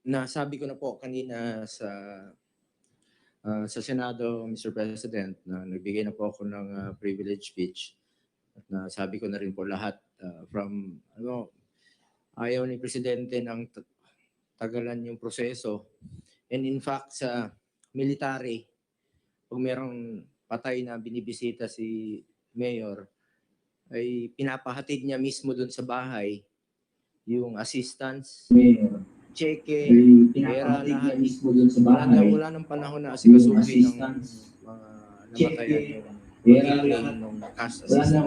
Nasabi ko na po kanina sa Senado, Mr. President, na nagbigay na po ako ng privilege speech. At nasabi ko na rin po lahat from ayaw ni Presidente ng tagalan yung proseso. And in fact, sa military, pag merong patay na binibisita si Mayor, ay pinapahatid niya mismo dun sa bahay yung assistance, cheque, pera, lahat. Wala ng panahon na asikasuhin ng mga namatayan yung mag-claim ng cash assistance.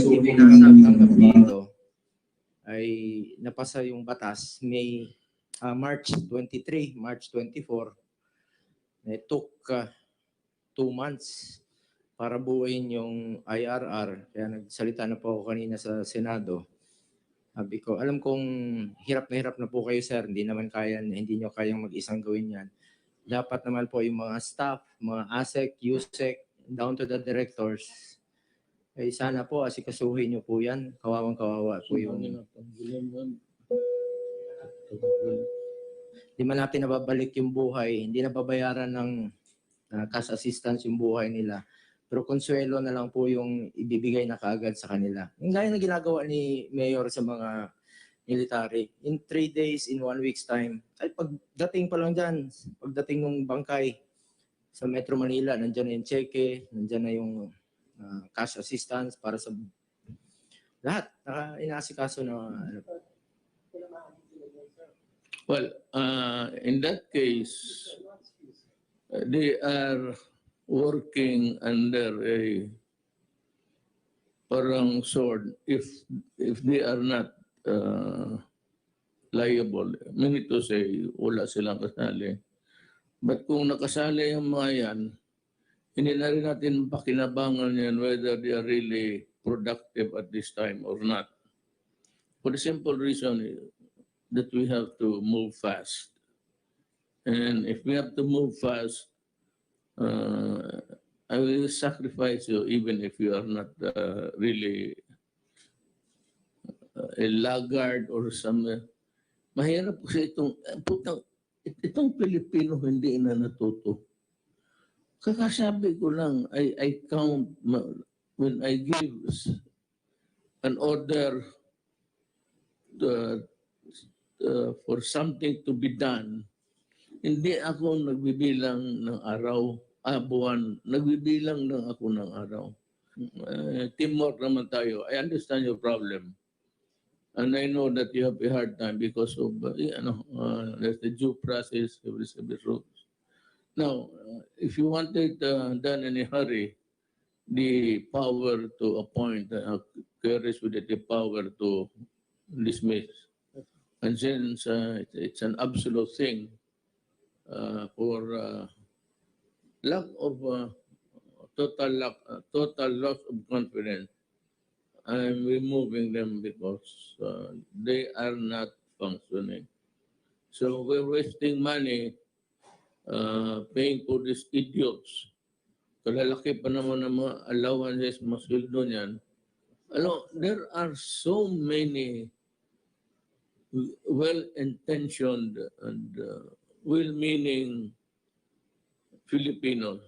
Yung pinakatanggap dito ay napasa yung batas March 23, March 24. It took 2 months para buuin yung IRR. Kaya nagsalita na po ako kanina sa Senado. Sabi ko, alam kong hirap na po kayo, sir. Hindi nyo kayang mag-isang gawin yan. Dapat naman po yung mga staff, mga ASEC, USEC, down to the directors, ay sana po asikasuhin nyo po yan. Kawawang-kawawa po yung... Hindi man natin nababalik yung buhay. Hindi nababayaran ng cash assistance yung buhay nila. Pero konsuelo na lang po yung ibibigay na kaagad sa kanila. Yung gaya na ginagawa ni Mayor sa mga military. In 3 days, in 1 week's time, ay pagdating pa lang dyan, pagdating ng bangkay sa Metro Manila, nandyan na yung cheque, nandyan na yung cash assistance para sa lahat. Inaasikaso na Well, in that case, they are working under a parang sword if they are not liable. Meaning to say, wala silang kasali. But kung nakasali yung mga yan, hindi na rin natin pakinabangan yan whether they are really productive at this time or not. For the simple reason that we have to move fast. And if we have to move fast, I will sacrifice you even if you are not really a laggard or some... Mahirap kasi itong Pilipino hindi na natuto. Kakasabi ko lang, I count when I give an order for something to be done, hindi ako nagbibilang ng araw, buwan, nagbibilang lang ako ng araw. Teamwork naman tayo. I understand your problem. And I know that you have a hard time because of, there's the due process, every rules. Now, if you want it done in a hurry, the power to appoint carries with it the power to dismiss. And since it's an absolute thing for lack of total loss of confidence, I'm removing them because they are not functioning. So we're wasting money paying for these idiots. Kalalaki pa naman ng mga allowances, masweldo niyan. There are so many well-intentioned and well-meaning Filipinos,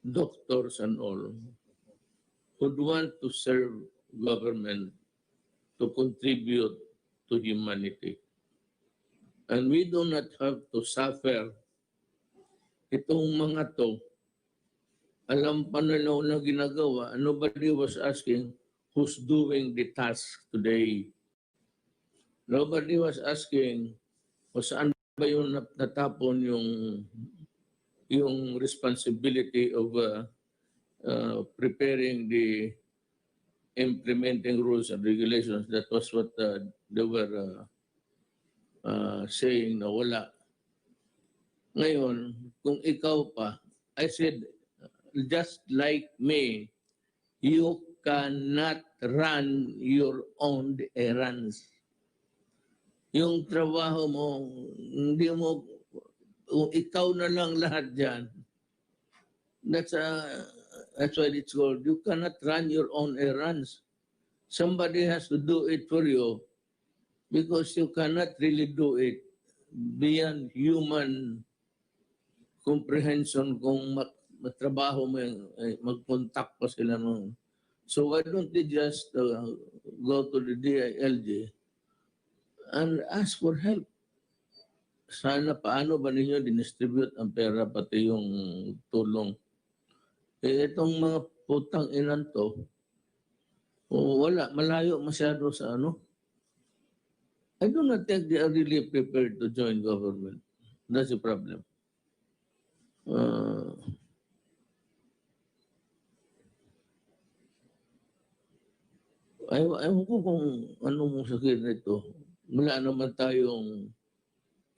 doctors and all, would want to serve government to contribute to humanity. And we do not have to suffer. Itong mga to, alam pa nila na ginagawa, nobody was asking who's doing the task today. Nobody was asking kung saan ba yung natapon yung responsibility of preparing the implementing rules and regulations. That was what they were saying na wala. Ngayon, kung ikaw pa, I said, just like me, you cannot run your own errands. Yung trabaho mo, hindi mo, ikaw na lang lahat dyan. That's why it's called, you cannot run your own errands. Somebody has to do it for you because you cannot really do it beyond human comprehension kung matrabaho mo yung mag-contact pa sila nun. So why don't they just go to the DILG and ask for help? Sana paano ba ninyo dinistribute ang pera pati yung tulong? Itong mga putang inan to, wala, malayo masyado sa ano. I do not think they are really prepared to join government. That's the problem. Ayaw ko kung anong sakit nito. Wala naman tayong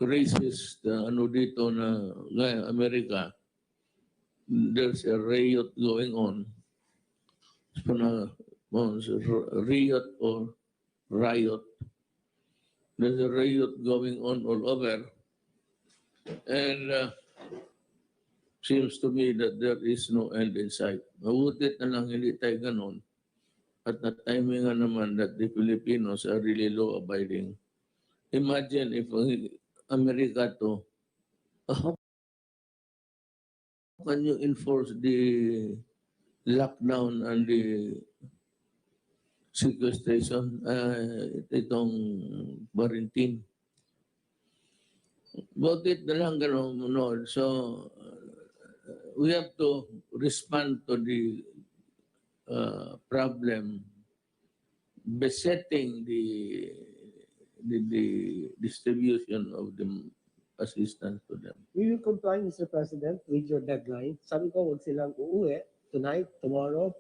racist ano dito na gaya Amerika. There's a riot going on. Riot or riot. There's a riot going on all over. And seems to me that there is no end in sight. Mabutit na lang hindi tayo ganon. At na-timing nga naman that the Filipinos are really law-abiding. Imagine if America to, how can you enforce the lockdown and the sequestration, itong quarantine? Bakit na lang gano'n, no? So, we have to respond to the problem besetting the distribution of the assistance to them. We will comply, Mr. President, with your deadline. Sabi ko, huwag silang uuwi tonight, tomorrow,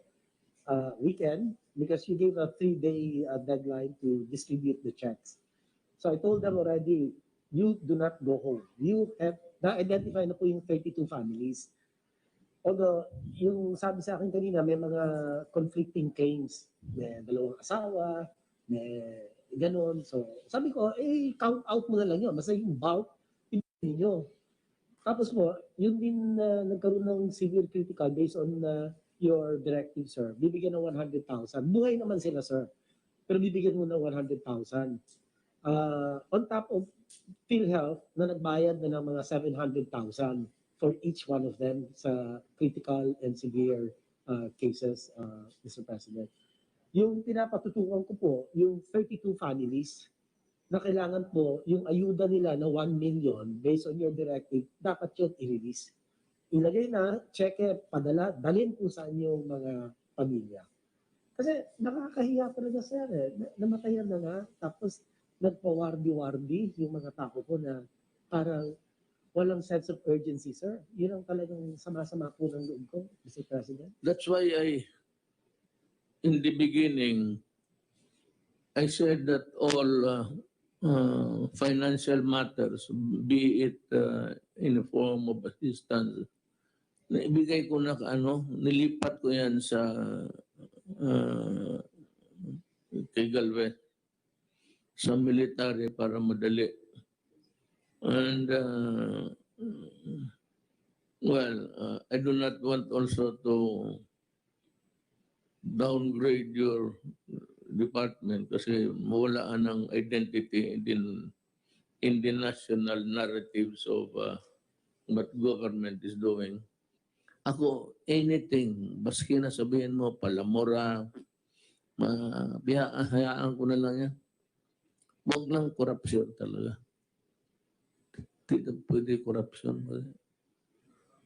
weekend, because you gave a 3-day deadline to distribute the checks. So I told them already, you do not go home. You have, na-identify na po yung 32 families. Although, yung sabi sa akin kanina, may mga conflicting claims. May dalawang asawa, may ganon. So, sabi ko, count out mo na lang yun. Basta yung bulk, pinili nyo. Tapos po, yun din nagkaroon ng severe critical based on your directive, sir. Bibigyan ng 100,000. Buhay naman sila, sir. Pero bibigyan mo ng 100,000. On top of PhilHealth na nagbayad na ng mga 700,000 for each one of them sa critical and severe cases, Mr. President. Yung pinapatutukan ko po, yung 32 families na kailangan po yung ayuda nila na 1 million based on your directive, dapat yun i-release. Ilagay na, cheque, padala, dalhin kung saan yung mga pamilya. Kasi nakakahiya talaga, sir. Namatayan na nga, tapos nagpa-wardi-wardi yung mga tao ko na parang walang sense of urgency, sir. Yun ang talagang sama-sama po ng loob ko, Mr. President. That's why in the beginning, I said that all financial matters, be it in the form of assistance, naibigay ko na nilipat ko yan sa kay Galvez sa military para madali. And I do not want also to downgrade your department kasi mawalaan ng identity in the national narratives of what government is doing. Ako, anything, baski na sabihin mo, palamura, hayaan ko na lang yan. Huwag lang korupsyon talaga. Hindi pwede korupsyon.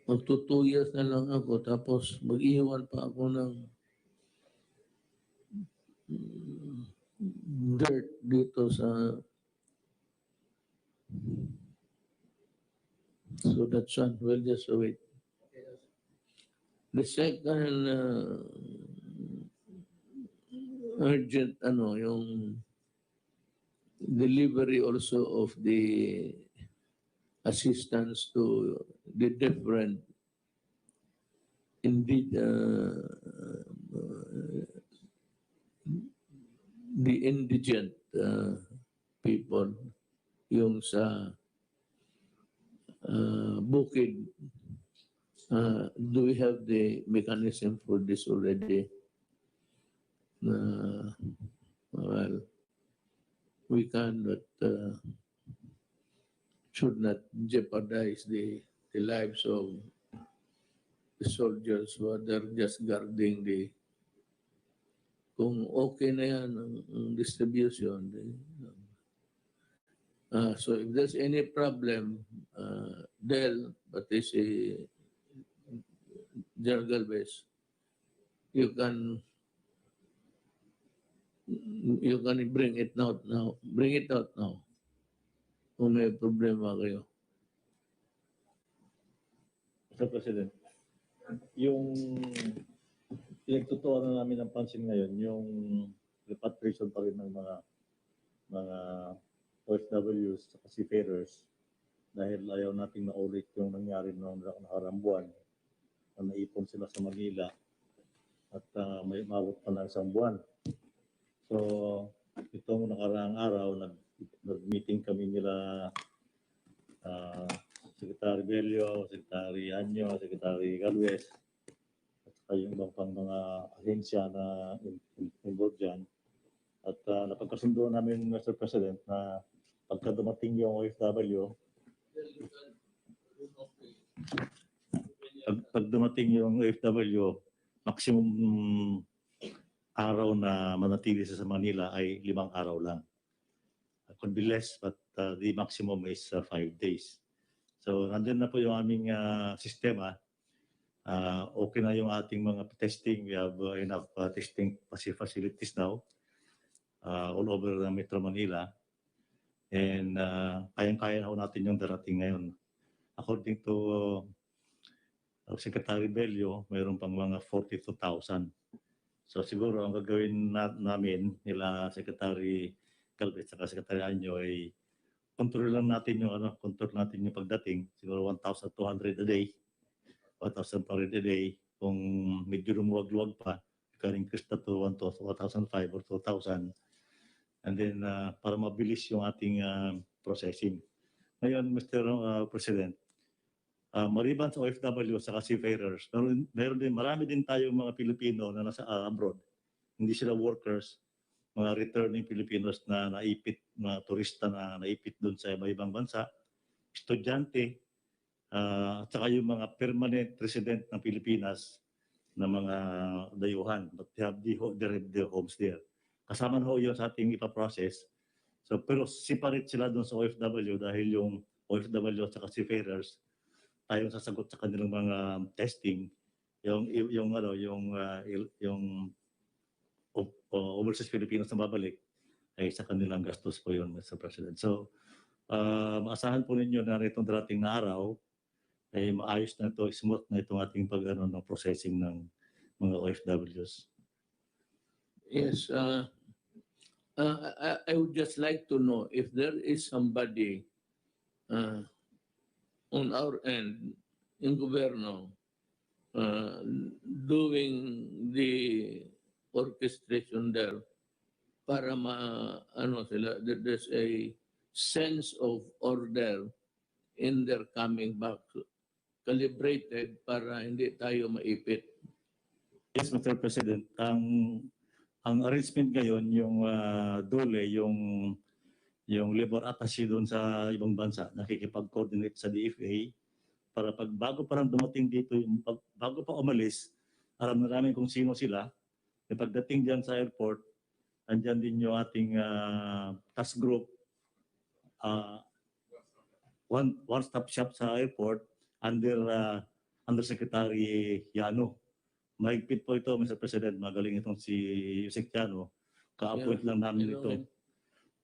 Magto 2 years na lang ako, tapos mag-iwan pa ako ng dirt dito sa... So that's one. We'll just wait. The second urgent, yung delivery also of the assistance to the different, indeed, the indigent people, yung sa bukid. Do we have the mechanism for this already? well, we cannot, should not jeopardize the lives of the soldiers who are there just guarding kung okay na yan ang distribution. So if there's any problem, Del, but is a General Galvez, you can bring it out now. Bring it out now. Kung may problema kayo. Mr. President, yung pinagtutuan na namin ng pansin ngayon, yung repatriation pa rin ng mga OFWs at seafarers dahil ayaw nating naulit yung nangyari noong nakaraang buwan na naipon sila sa Manila at may umabot pa ng isang buwan. So, itong nakaraang araw, nag-meeting kami nila Secretary Bello, Secretary Anyo, Secretary Galvez, at saka yung ibang pang mga ahensya na involved dyan. At napagkasundo namin, Mr. President, na pagka dumating yung OFW, pag dumating yung OFW, maximum araw na manatili sa Manila ay 5 araw lang. Could be less, but the maximum is 5 days. So, nandun na po yung aming sistema. Okay na yung ating mga testing. We have enough testing facilities now all over Metro Manila. And kayang-kaya na natin yung darating ngayon. According to Secretary Bello, mayroon pang mga 42,000. So siguro ang gagawin namin nila Secretary Galvez at Secretary Anyo ay control natin yung pagdating. Siguro 1,200 a day, 1,200 a day. Kung medyo lumuwag-luwag pa, you can increase that to 1,500 or 2,000. And then para mabilis yung ating processing. Ngayon, Mr. President, maliban sa OFW sa seafarers, marami din tayong mga Pilipino na nasa abroad. Hindi sila workers, mga returning Filipinos na naipit, mga turista na naipit doon sa ibang bansa, estudyante, at saka yung mga permanent resident ng Pilipinas na mga dayuhan. But they have their homes there. Kasama na ho yun sa ating ipaprocess. So, pero separate sila doon sa OFW dahil yung OFW at saka seafarers, tayo sasagot sa kanilang mga testing, yung overseas Filipinos na babalik ay sa kanilang gastos po yun, Mr. President. So, maasahan po ninyo na itong darating na araw ay maayos na ito, smooth na itong ating ng processing ng mga OFWs. Yes, I would just like to know if there is somebody on our end in gobyerno doing the orchestration there para there's a sense of order in their coming back, calibrated para hindi tayo maipit. Yes, Mr. President. Ang arrangement ngayon, yung dole, yung labor attaché doon sa ibang bansa, nakikipag-coordinate sa DFA para bago pa lang dumating dito, bago pa umalis, alam na namin kung sino sila. E pagdating dyan sa airport, andyan din yung ating task group, one-stop shop sa airport under Secretary Yano. Mahigpit po ito, Mr. President. Magaling itong si Yusek Yano. Ka-appoint lang namin ito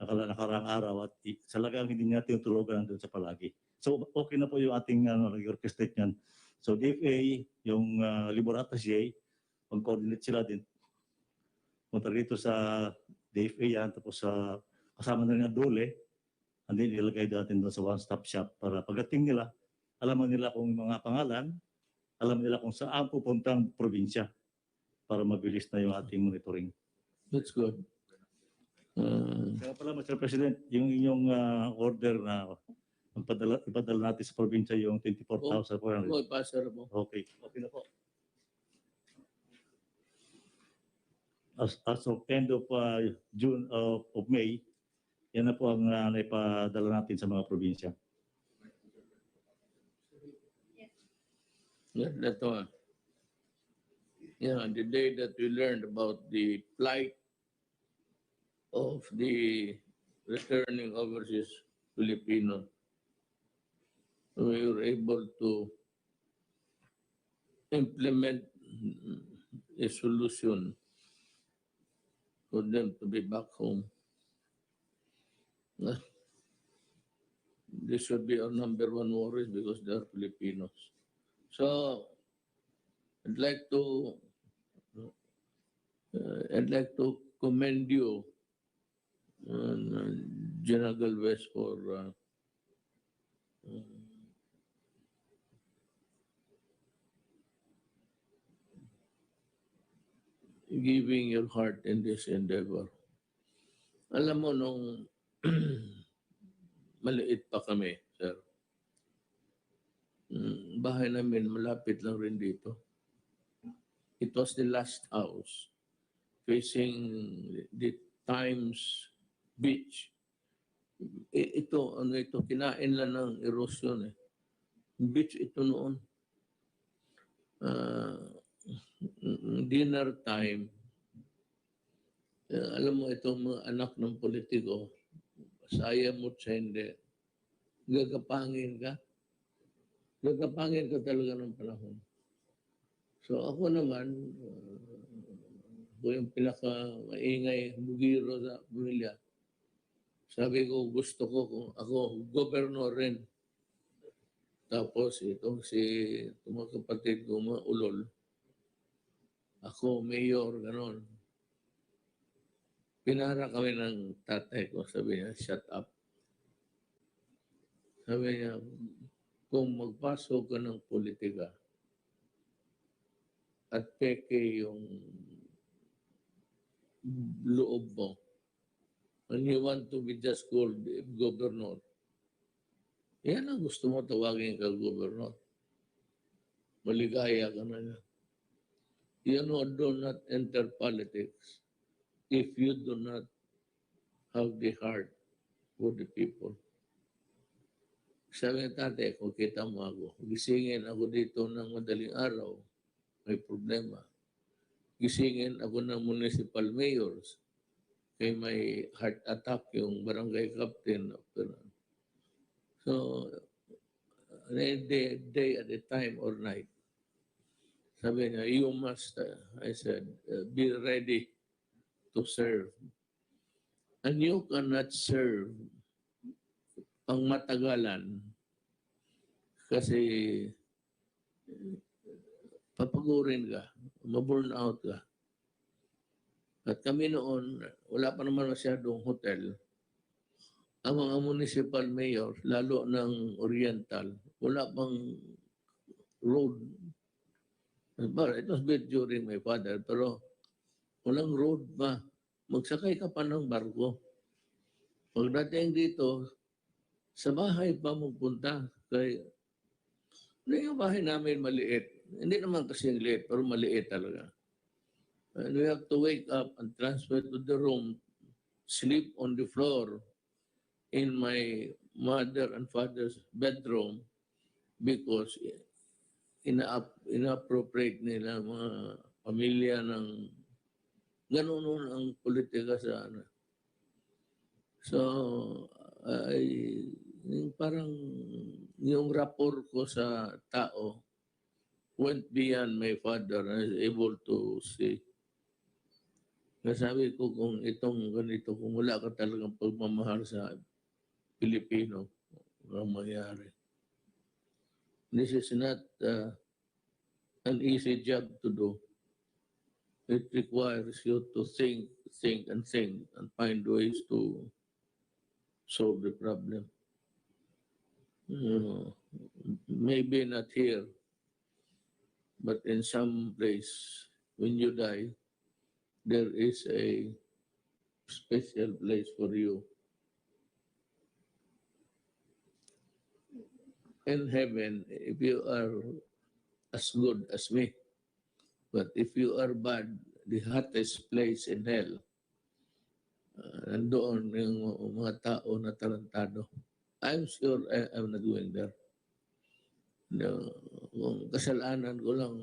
nakaraang araw at salagang hindi niya tinutulugan doon sa palagi. So okay na po yung ating orchestrate niyan. So DFA, yung labor attaché, mag-coordinate sila din. Punta rito sa DFA yan, tapos kasama na rin ang dole, and then ilagay natin doon sa one-stop shop para pagdating nila, alam nila kung mga pangalan, alam nila kung saan pupuntang probinsya para mabilis na yung ating monitoring. That's good. Kaya pala, Mr. President, yung inyong order na ipadala natin sa probinsya yung 24,400. Oh, passer mo. Okay. Okay na po. as of end of June of May, yan na po ang naipadala natin sa mga probinsya. That's all. Yeah, the day that we learned about the plight of the returning overseas Filipino, we were able to implement a solution for them to be back home. This should be our number one worry because they are Filipinos. So I'd like to commend you, General Galvez, for giving your heart in this endeavor. Alam mo, nung maliit pa kami, sir, bahay namin malapit lang rin dito. It was the last house facing the Times Beach. Ito, kinain lang ng erosion eh. Beach ito noon. Dinner time. Alam mo, itong mga anak ng politiko, saya mo sa hindi, gagapangin ka. Gagapangin ka talaga ng panahon. So ako naman, yung pinaka-maingay bugiro sa pamilya. Sabi ko, gusto ko kung ako gobernador rin. Tapos itong mga kapatid ko, mga ulol, ako mayor, ganon. Pinara kami ng tatay ko, sabi niya, shut up. Sabi niya, kung magpasok ka ng politika at peke yung loob mo, and you want to be just called governor, yan ang gusto mo tawagin ka governor. Maligaya ka na niya. You know, do not enter politics if you do not have the heart for the people. Sabi ng tatay, kung kita mo ako, gisingin ako dito ng madaling araw, may problema. Gisingin ako ng municipal mayors, kay may heart attack yung barangay captain. So, day at a time or night. Sabi niya, you must, I said, be ready to serve. And you cannot serve ang matagalan kasi papagurin ka, ma-burn out ka. At kami noon, wala pa naman masyadong hotel. Ang mga municipal mayor, lalo ng Oriental, wala pang road. But it was built during my father, pero walang road pa. Magsakay ka pa ng barko. Pagdating dito, sa bahay pa magpunta. Kaya, yung bahay namin maliit. Hindi naman kasing liit, pero maliit talaga. And we have to wake up and transfer to the room, sleep on the floor in my mother and father's bedroom because inappropriate nila mga pamilya ng ganoon ang politika sa ano. So, parang yung rapport ko sa tao went beyond my father and I was able to see. Nasabi ko kung itong ganito, kung wala ka talagang pagmamahal sa Pilipino, walang mangyari. This is not an easy job to do. It requires you to think and find ways to solve the problem. Maybe not here, but in some place, when you die, there is a special place for you. In heaven, if you are as good as me, but if you are bad, the hottest place in hell. Nandoon yung mga tao na tarantado. I'm sure I'm not going there. No, kung kasalanan ko lang,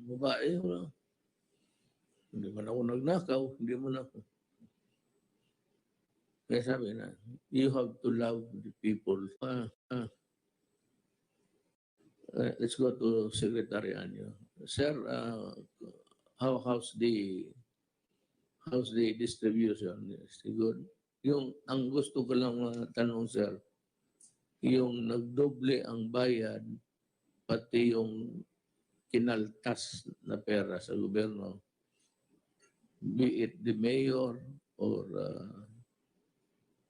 babae, wala. Hindi man ako nagnakaw, hindi man ako. Kaya sabi na, you have to love the people. Let's go to Secretary Anyo. Sir, how's the distribution? Is it good? Ang gusto ko lang tanong, sir, yung nagdoble ang bayad, pati yung kinaltas na pera sa gobyerno, be it the mayor or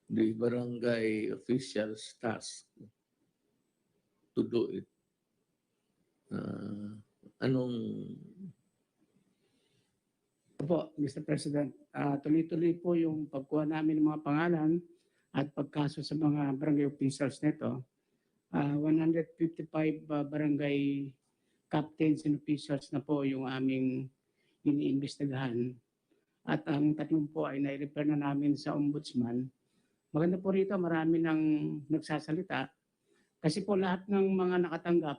the barangay officials task to do it. Opo, Mr. President, tuloy-tuloy po yung pagkuha namin ng mga pangalan at pagkaso sa mga barangay officials nito. 155 barangay captains and officials na po yung aming iniimbestigahan. At ang tatlong po ay nai-refer na namin sa ombudsman. Maganda po rito, marami nang nagsasalita. Kasi po lahat ng mga nakatanggap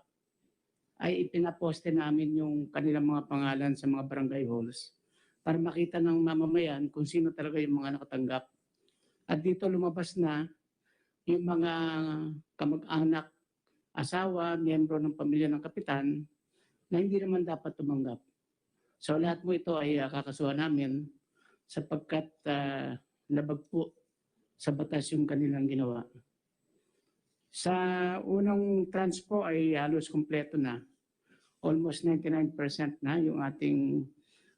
ay ipinaposte namin yung kanilang mga pangalan sa mga barangay halls para makita ng mamamayan kung sino talaga yung mga nakatanggap. At dito lumabas na yung mga kamag-anak, asawa, miyembro ng pamilya ng kapitan na hindi naman dapat tumanggap. So lahat mo ito ay kakasuhan namin sapagkat labag po sa batas yung kanilang ginawa. Sa unang tranche po ay halos kumpleto na. Almost 99% na yung ating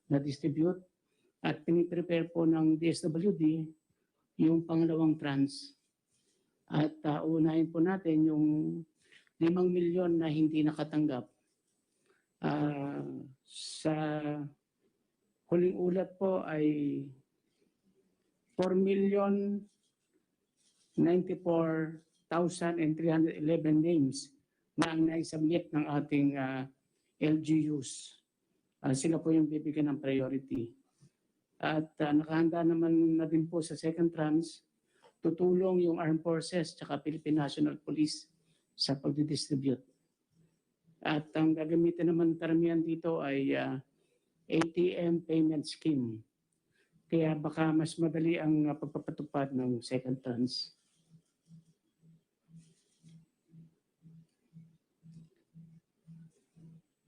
na-distribute at piniprepare po ng DSWD yung pangalawang tranche. At unahin po natin yung 5 milyon na hindi nakatanggap. Sa huling ulat po ay 4,094,311 names na ang naisubmit ng ating LGUs. Sila po yung bibigyan ng priority. At nakahanda naman na din po sa second tranche, tutulong yung Armed Forces at Philippine National Police sa pagdidistribute. At ang gagamitin naman karamihan dito ay ATM payment scheme. Kaya baka mas madali ang pagpapatupad ng second tranche.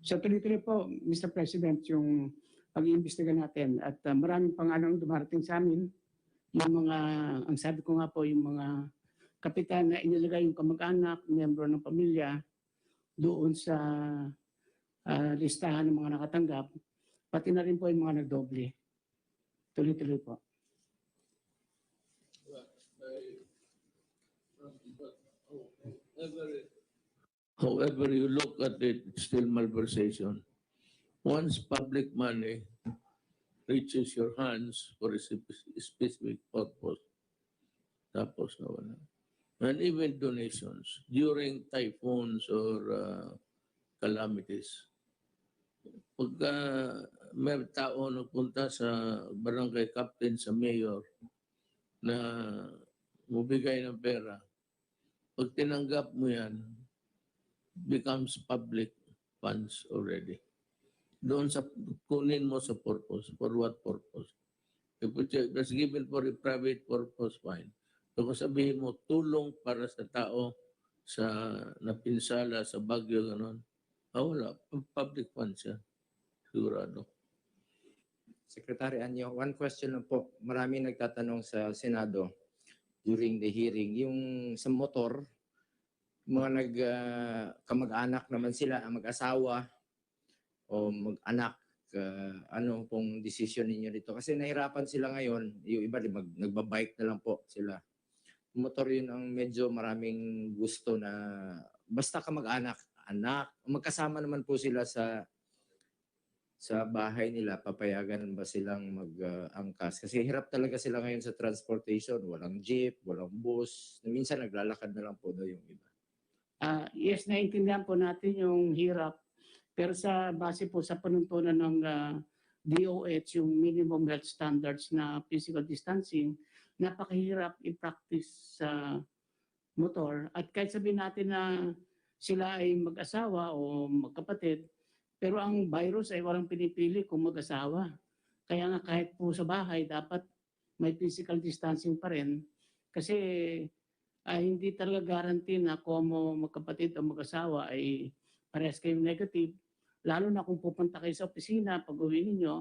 So tuloy-tuloy po, Mr. President, yung pag-iimbestiga natin at maraming pangalang dumarating sa amin. Yung mga, ang sabi ko nga po, yung mga kapitan na inilagay yung kamag-anak, miyembro ng pamilya doon sa listahan ng mga nakatanggap, pati na rin po yung mga nagdoble. Tuloy-tuloy po. However you look at it, it's still malversation. Once public money reaches your hands for a specific purpose, tapos na wala. And even donations during typhoons or calamities. Pagka may tao nagpunta sa barangay captain, sa mayor, na mubigay ng pera, pag tinanggap mo yan, becomes public funds already. Doon sa kunin mo sa purpose. For what purpose? If it was given for a private purpose, fine. So kung sabihin mo, tulong para sa tao sa napinsala, sa bagyo, gano'n, wala. Public funds yan. Sigurado. Secretary Anyo, one question lang po. Marami nagtatanong sa Senado during the hearing. Yung sa motor, mga kamag-anak naman sila, mag-asawa o mag-anak, ano pong decision ninyo dito? Kasi nahirapan sila ngayon, yung iba nagbabike na lang po sila. Motor yun ang medyo maraming gusto na basta kamag-anak, anak, magkasama naman po sila sa bahay nila, papayagan ba silang mag-angkas? Kasi hirap talaga sila ngayon sa transportation, walang jeep, walang bus, minsan naglalakad na lang po daw yung iba. Yes, naiintindihan po natin yung hirap. Pero sa base po sa panuntunan ng DOH, yung minimum health standards na physical distancing, napakahirap i-practice sa motor. At kahit sabihin natin na sila ay mag-asawa o magkapatid, pero ang virus ay walang pinipili kung mag-asawa. Kaya nga kahit po sa bahay, dapat may physical distancing pa rin. Kasi hindi talaga guarantee na kung magkapatid o mag-asawa ay parehas kayong negative. Lalo na kung pupunta kayo sa opisina, pag uwi ninyo,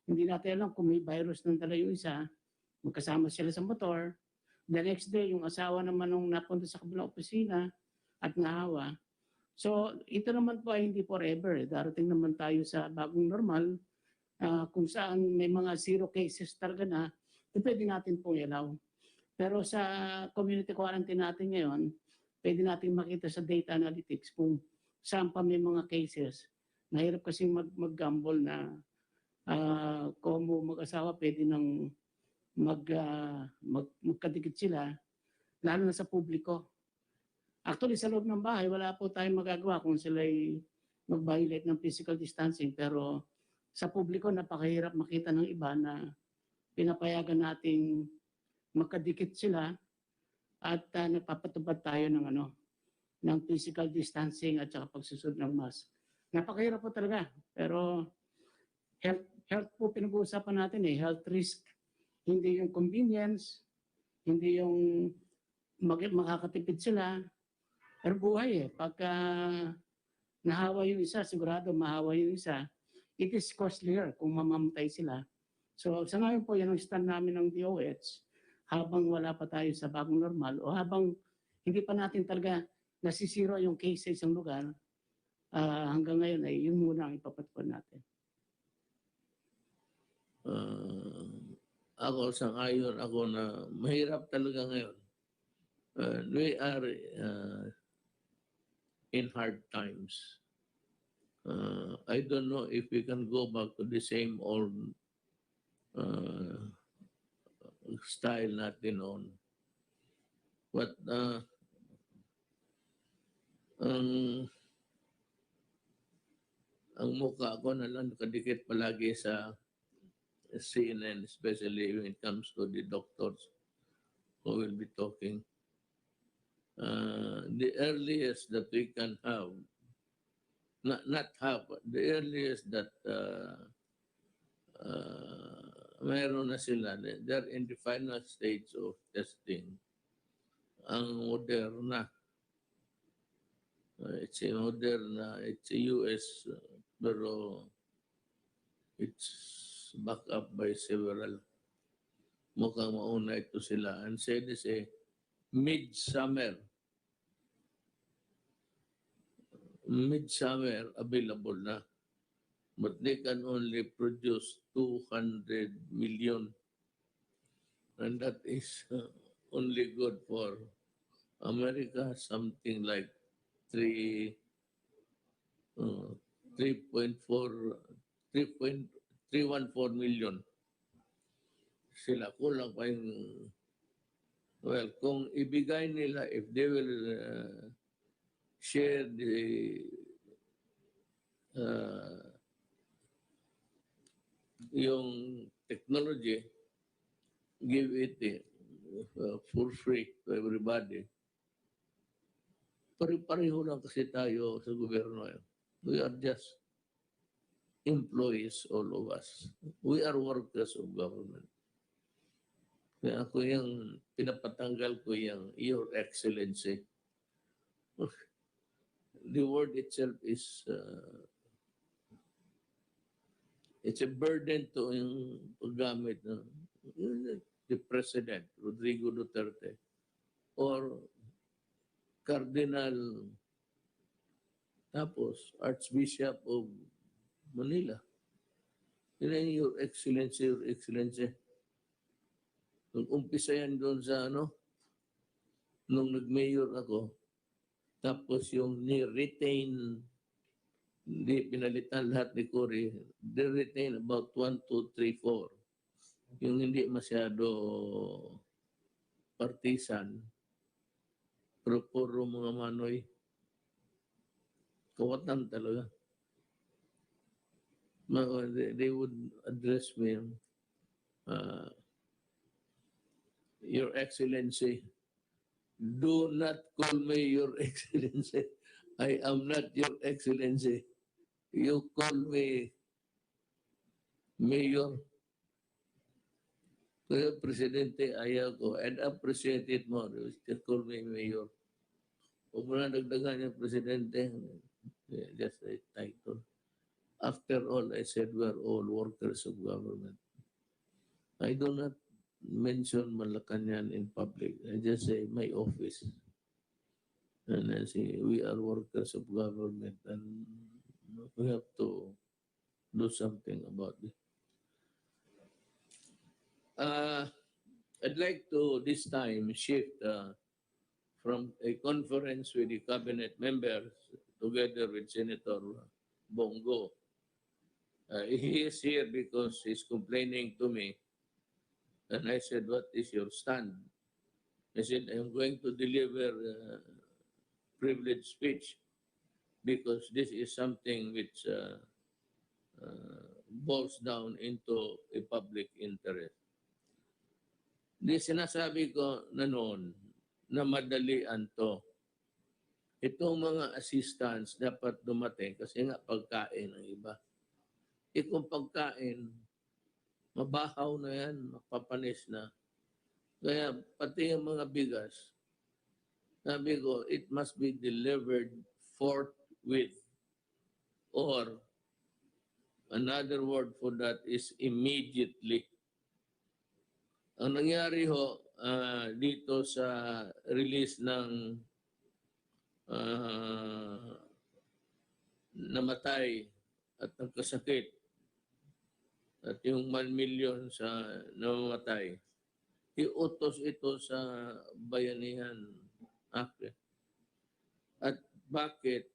hindi natin alam kung may virus nang dala yung isa, magkasama sila sa motor. The next day, yung asawa naman nung napunta sa kabilang opisina at nahawa. So, ito naman po ay hindi forever. Darating naman tayo sa bagong normal kung saan may mga zero cases talaga na, pwede natin pong ilaw. Pero sa community quarantine natin ngayon, pwede natin makita sa data analytics kung saan pa may mga cases. Mahirap kasi mag-gamble na kung mag-asawa pwede nang magkadikit sila, lalo na sa publiko. Actually, sa loob ng bahay, wala po tayong magagawa kung sila ay mag-violate ng physical distancing. Pero sa publiko, napakahirap makita ng iba na pinapayagan nating magkadikit sila at nagpapatupad tayo ng physical distancing at saka pagsusunod ng mask. Napakahirap po talaga. Pero health po pinag-uusapan natin health risk. Hindi yung convenience, hindi yung makakatipid sila. Pero buhay pagka nahawa yung isa, sigurado mahawa yung isa, it is costlier kung mamamatay sila. So sa ngayon po, yan ang stand namin ng DOH habang wala pa tayo sa bagong normal o habang hindi pa natin talaga nasisiro yung case sa isang lugar, hanggang ngayon ay yun muna ang ipapatupad natin. Ako, sang-ayon ako na mahirap talaga ngayon. We are in hard times. I don't know if we can go back to the same old style natin noon. But ang mukha ko na lang nakadikit palagi sa CNN, especially when it comes to the doctors who will be talking. The earliest that we can have, not have, the earliest that mayroon na sila, they're in the final stage of testing. Ang Moderna, it's a Moderna, it's a US, pero it's backed up by several. Mukhang mauna ito sila. And said is a mid-summer available na. But they can only produce 200 million. And that is only good for America, something like 3.14 million. Sila kulang pa yung, well, kung ibigay nila, if they will share the yung technology, give it for free to everybody. Pare-pareho lang kasi tayo sa gobyerno. We are just employees, all of us. We are workers of government. Kaya ako yung pinapatanggal ko yung Your Excellency. The word itself is it's a burden to yung paggamit ng the President, Rodrigo Duterte, or Cardinal, tapos Archbishop of Manila. Yun Your Excellency, Your Excellency. Nung umpisa yan doon sa nung nag-mayor ako, tapos yung ni-retain, hindi pinalitan lahat ni Cory, they retain about 1, 2, 3, 4. Yung hindi masyado partisan, pero puro mga manoy, kawatan talaga. they would address me, uh, Your Excellency. Do not call me Your Excellency. I am not Your Excellency. You call me Mayor. Kaya Presidente, ayaw ko. I'd appreciate it more. You still call me Mayor. Huwag mo na dagdagan yung Presidente. Yeah, just a title. After all, I said we're all workers of government. I do not mention Malacanang in public. I just say my office. And I say we are workers of government and we have to do something about it. I'd like to this time shift from a conference with the cabinet members together with Senator Bongo. He is here because he's complaining to me. And I said, what is your stand? I said, I'm going to deliver privileged speech because this is something which boils down into a public interest. Di sinasabi ko na noon na madalian to. Itong mga assistants dapat dumating kasi nga pagkain ang iba. Kung pagkain, mabahaw na yan, mapapanis na. Kaya pati yung mga bigas, sabi ko, it must be delivered forthwith. Or another word for that is immediately. Ang nangyari ho dito sa release ng namatay at nagkasakit at yung 1 million sa namamatay, iutos ito sa Bayanihan Act. At bakit?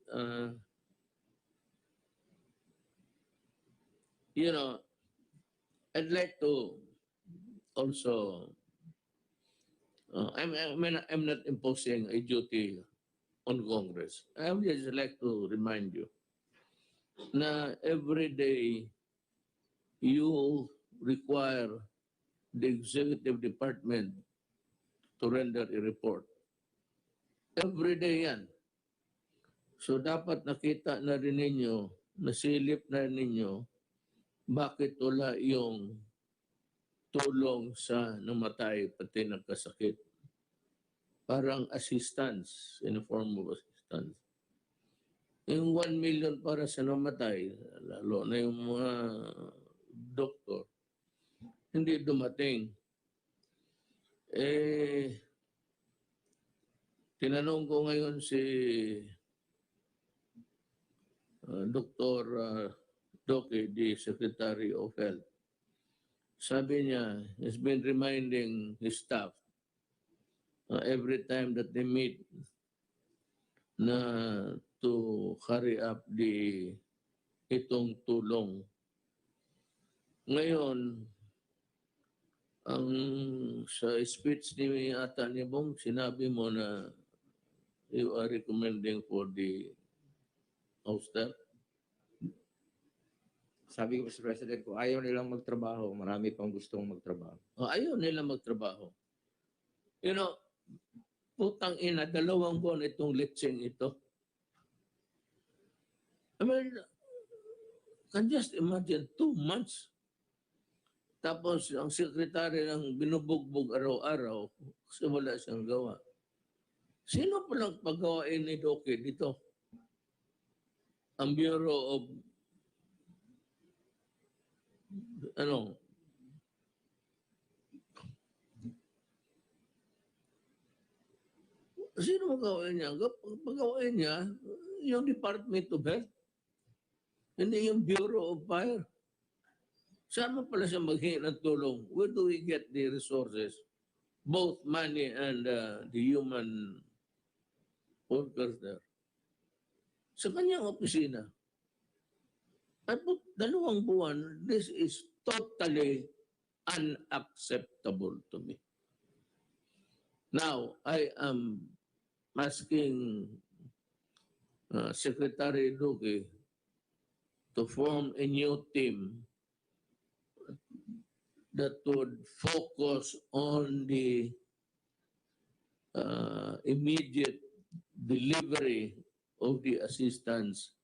I'd like to also, I'm not imposing a duty on Congress. I would just like to remind you na every day you require the executive department to render a report. Every day yan. So dapat nakita na rin ninyo, nasilip na rin ninyo, bakit wala yung tulong sa namatay pati nagkasakit. Parang assistance, in the form of assistance. Yung 1 million para sa namatay, lalo na yung mga doktor, hindi dumating. Tinanong ko ngayon si Dr. Doke, the Secretary of Health. Sabi niya, he's been reminding his staff every time that they meet na to carry up itong tulong. Ngayon, ang sa speech ni ata ni Bong, sinabi mo na you are recommending for the ouster. Sabi ko sa President ko, ayaw nilang magtrabaho. Marami pang gustong magtrabaho. Ayaw nilang magtrabaho. Putang ina, 2 buwan itong litseng ito. I mean, can just imagine 2 months. Tapos ang sekretary ng binubugbog araw-araw kasi wala siyang gawa. Sino palang paggawain ni Doke dito? Ang Bureau of sino magawain niya? Pagawain niya yung Department of Health. Hindi yung Bureau of Fire. Saan mo pala siya maghingi ng tulong? Where do we get the resources? Both money and the human workers there. Sa kanyang opisina. At 2 buwan, this is totally unacceptable to me. Now, I am asking Secretary Duque to form a new team that would focus on the immediate delivery of the assistance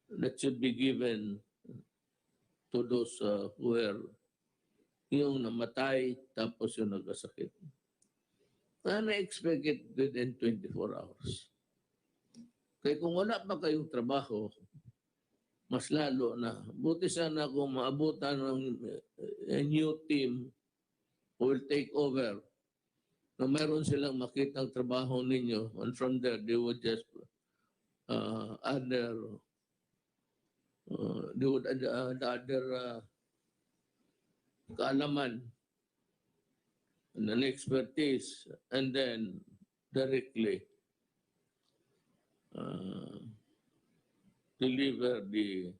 that should be given to those who were yung namatay tapos yung nagkasakit. And I expect it within 24 hours. Kaya kung wala pa kayong trabaho, mas lalo na. Buti sana kung maabutan ng a new team who will take over na meron silang makitang trabaho ninyo, and from there they would just add their kaalaman and an expertise, and then directly deliver the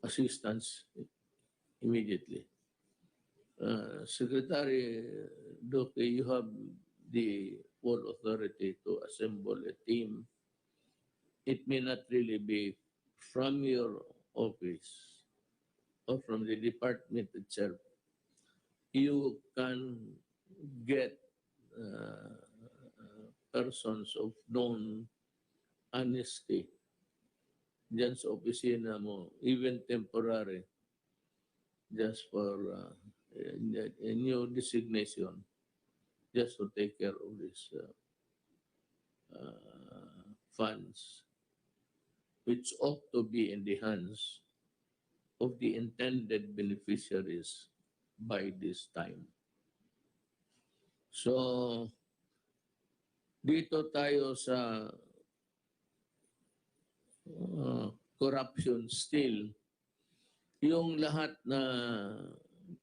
assistance immediately. Secretary Duque, you have the full authority to assemble a team. It may not really be from your office or from the department itself. You can get persons of known honesty dyan sa opisina mo, even temporary, just for a new designation, just to take care of these funds, which ought to be in the hands of the intended beneficiaries by this time. So, dito tayo sa corruption still. Yung lahat na,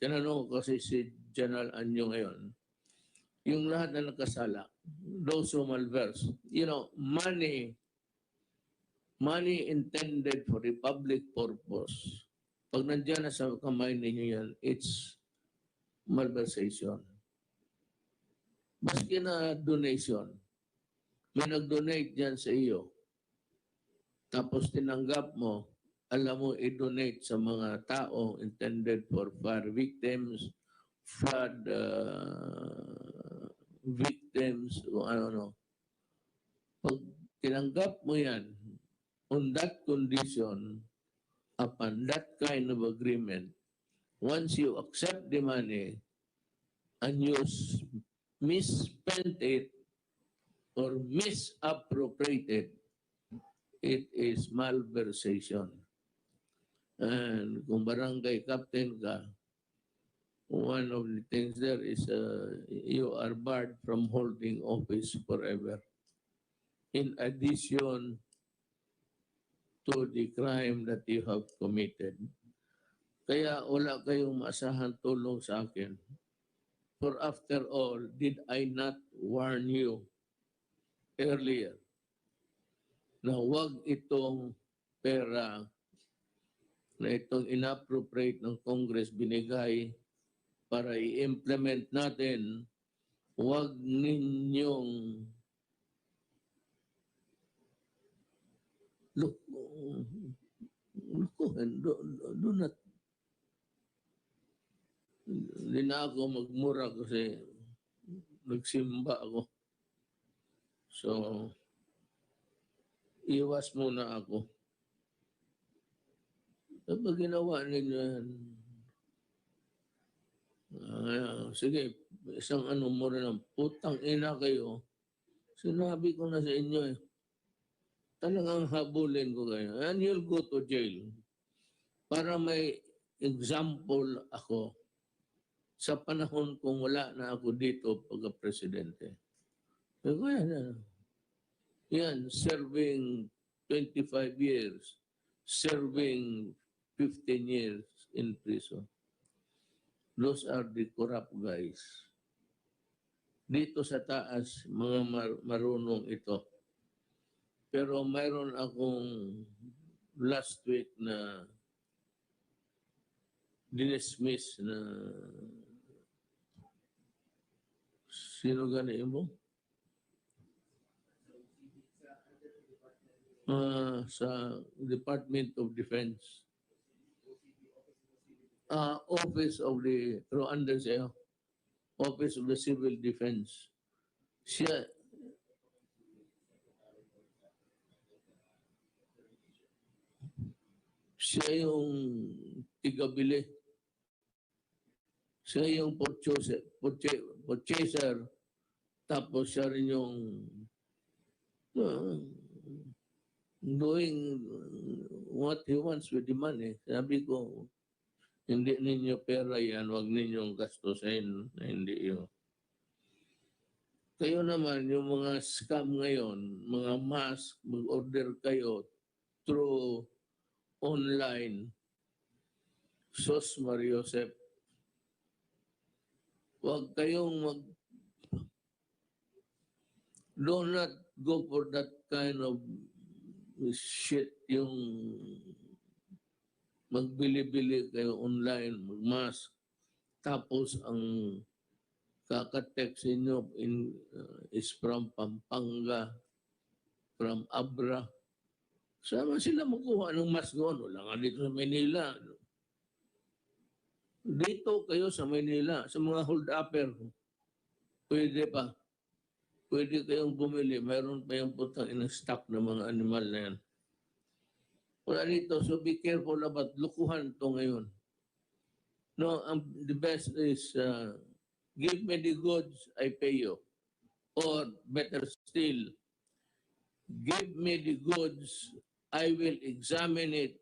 tinanong ko kasi si General Anyo ngayon, yung lahat na nakasala, those who malverse, money intended for the public purpose, pag nandiyan na sa kamay ninyo yan, it's malversation. Maski na donation, may nag-donate dyan sa iyo, tapos tinanggap mo, alam mo, i-donate sa mga tao intended for fire victims, flood victims, o ano. Pag tinanggap mo yan, on that condition, upon that kind of agreement, once you accept the money and you misspent it or misappropriated, it is malversation. And kung barangay captain ka, one of the things there is you are barred from holding office forever. In addition to the crime that you have committed. Kaya wala kayong maasahan tulong sa akin. For after all, did I not warn you earlier na huwag itong pera na itong inappropriate ng Congress binigay para i-implement natin, huwag ninyong do not, hindi na ako magmura kasi nagsimba ako. So, iwas muna ako. Kapag ginawa ninyo yan, sige, isang mo rin ng putang ina kayo, sinabi ko na sa inyo talagang habulin ko kayo. And you'll go to jail. Para may example ako sa panahon kung wala na ako dito pagka-presidente. Yan, serving 25 years, serving 15 years in prison. Those are the corrupt guys. Dito sa taas, mga marunong ito. Pero mayroon akong last week na dinismiss na sino gani mo? sa Department of Defense. Office of the Rwanda siya, Office of the Civil Defense. Siya yung tigabili. Siya yung purchaser. Tapos siya rin yung doing what he wants with the money. Sabi ko, hindi ninyo pera yan, huwag ninyong gastusin. Hindi yun. Kayo naman, yung mga scam ngayon, mga mask, mag-order kayo through online, Sos Mariosep. Huwag kayong do not go for that kind of shit, yung magbili-bili kayo online, mag-mask. Tapos ang kaka-text inyo is from Pampanga, from Abra. Saan sila makuha ng mask doon? Wala nga dito sa Manila. Dito kayo sa Manila, sa mga hold-upper, pwede pa. Pwede kayong bumili. Mayroon pa yung putang in-stock ng mga animal na yan. Wala dito. So be careful about lukuhan to ngayon. No, the best is give me the goods, I pay you. Or better still, give me the goods, I will examine it.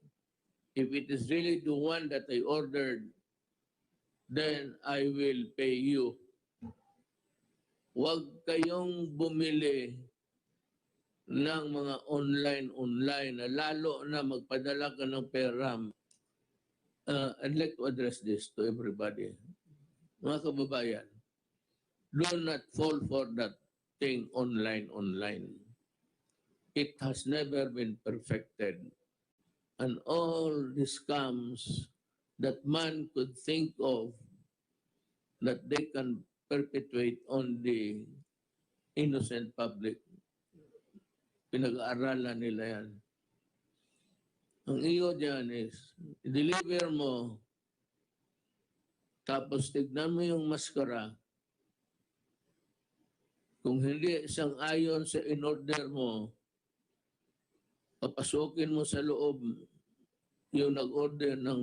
If it is really the one that I ordered, then I will pay you. Huwag kayong bumili ng mga online na lalo na magpadala ka ng pera. I'd like to address this to everybody. Mga kababayan, do not fall for that thing online. It has never been perfected. And all the scams that man could think of that they can perpetuate on the innocent public. Pinag-aaralan nila yan. Ang iyo dyan is, deliver mo, tapos tignan mo yung maskara. Kung hindi isang ayon sa in-order mo, papasukin mo sa loob yung nag-order ng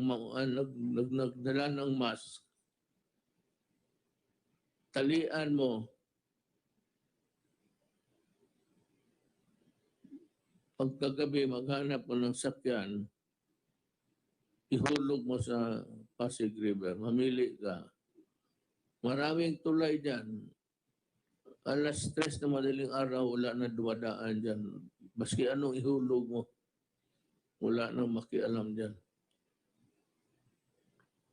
nagdala ng mask. Talian mo. Pagkagabi, maghanap mo ng sakyan, ihulog mo sa Pasig River, mamili ka. Maraming tulay dyan. Alas 3 na madaling araw, wala na dumadaan dyan. Maski anong ihulog mo, wala nang makialam dyan.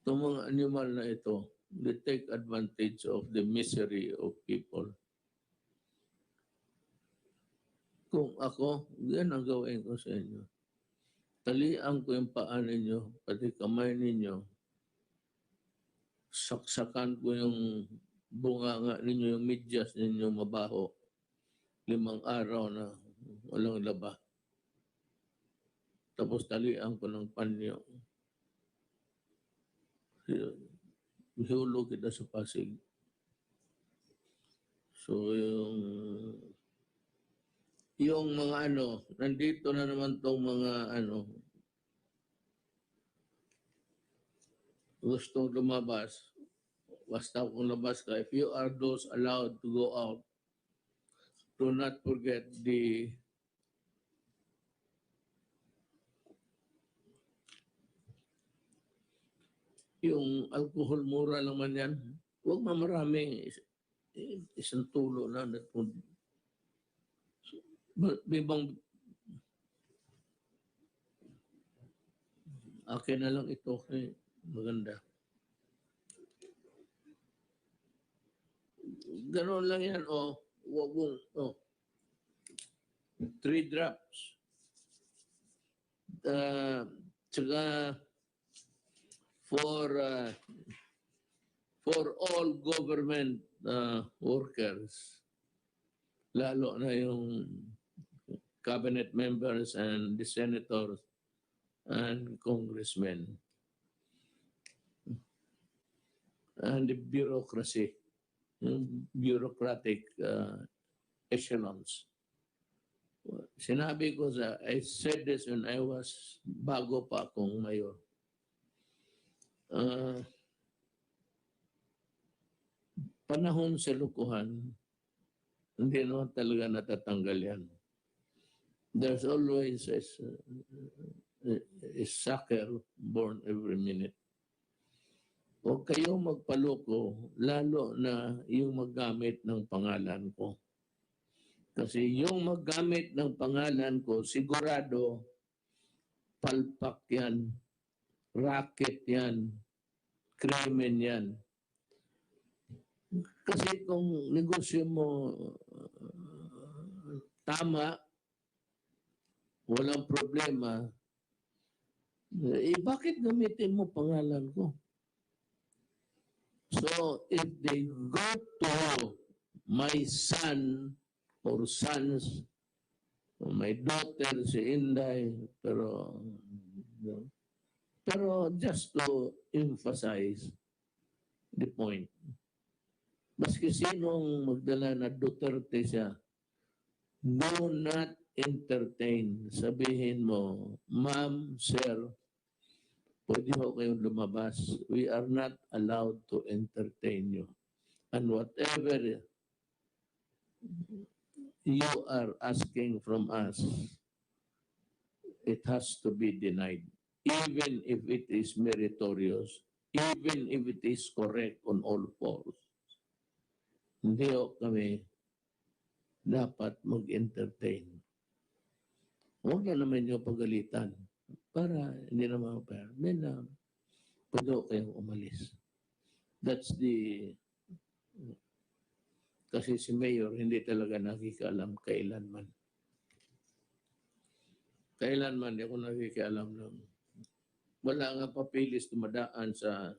Itong mga animal na ito, they take advantage of the misery of people. Kung ako, yan ang gawin ko sa inyo. Talian ko yung paa ninyo, pati kamay ninyo. Saksakan ko yung bunganga ninyo, yung medyas ninyo mabaho. 5 araw na walang laba. Tapos talian ko ng panyo. Ihulog kita sa Pasig. So yung mga nandito na naman tong mga gustong lumabas. Basta kung labas ka, if you are those allowed to go out, do not forget yung alcohol, mura naman yan. Huwag mamarami. Isang tulo na. Bibang akin na lang ito. Maganda. Ganon lang yan. 3 drops. Tsaka for all government workers, lalo na yung cabinet members and the senators and congressmen and the bureaucracy, bureaucratic echelons. Sinabi ko I said this when I was bago pa akong mayor. Panahon sa lukuhan, hindi naman talaga natatanggal yan. There's always a sucker born every minute. Huwag kayong magpaloko, lalo na yung maggamit ng pangalan ko. Kasi yung maggamit ng pangalan ko, sigurado, palpak yan, racket yan, krimen yan. Kasi kung negosyo mo tama, walang problema, bakit gamitin mo pangalan ko? So, if they go to my son or sons, or my daughter, si Inday, pero just to emphasize the point, maski sinong magdala na Duterte siya, do not entertain. Sabihin mo, ma'am, sir, pwede ho kayong lumabas. We are not allowed to entertain you. And whatever you are asking from us, it has to be denied. Even if it is meritorious, even if it is correct on all fours. Hindi ho kami dapat mag-entertain. Huwag na naman yung pagalitan para hindi naman pwede kayong umalis. That's the... Kasi si Mayor hindi talaga nakikaalam kailanman. Kailanman hindi ako nakikaalam ng... Wala nga papilis tumadaan sa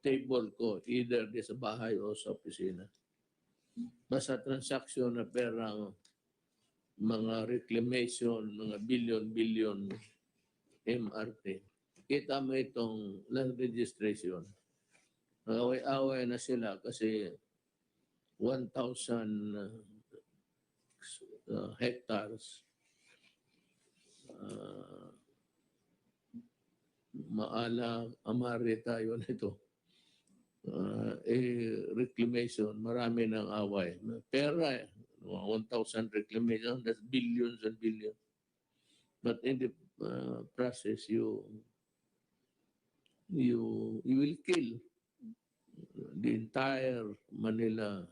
table ko, either di sa bahay o sa opisina. Basta transaksyon na perang mga reclamation, mga billion MRT. Kita mo itong land registration. Away-away na sila kasi 1,000 hectares amari tayo nito. Reclamation, marami ng away. Pera 1,000 reclamation, that's billions and billions. But in the process, you will kill the entire Manila,